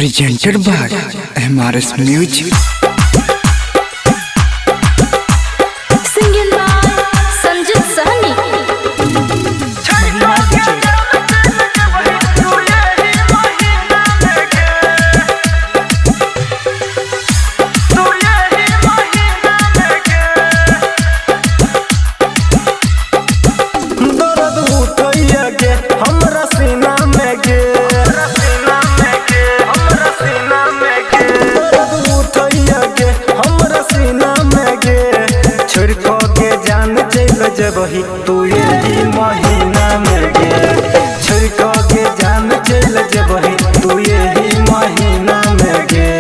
presented by MRS Music. Singing by Sanjit Sahni. वही तू यही महीना में गे छिड़को के जान चल जब वही तू यही महीना में गे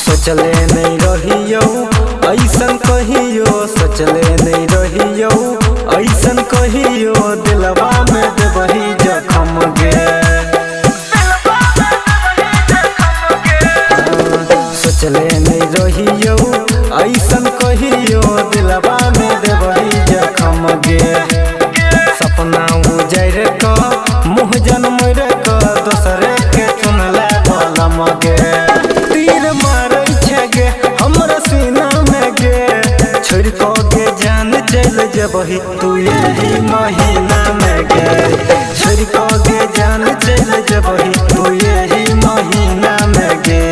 सोचले नहीं रहियो ऐसन कहियो सोचले नहीं रहियो ऐसन कहियो दिलवा में देवही जखम गे सोचले नहीं रहियो ऐसन कहियो दिलवा में देवही जखम गे सपना उजर क मुँह जन्म क दोसरे के चुनला भलम गे तीर मारै छै गे हमरा सीना में गे छोड़ को गे जान चल जबही तू यही महीना में गे छोड़ को गे जान चल जबही तू यही महीना में गे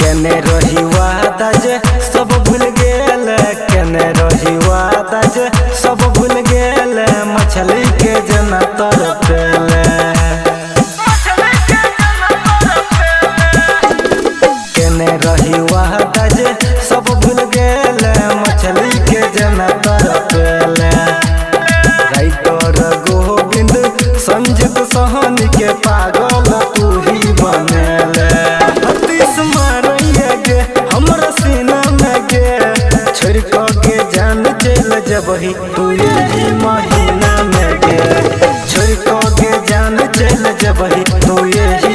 केने रही वादा जे सब भूल गेल केने रही वादा जे सब भूल गेल मछली के जना तरपेले केने रही वादा जे सब भूल गेल मछली के जना तरपेले राइटर गोविंद संजीत सहनी के पागल तू ही बनेले हमरा सीना में गे छोड़ को गे जान चल जबही तू यही महीना में गे छोड़ को गे जान चल जबही तू यही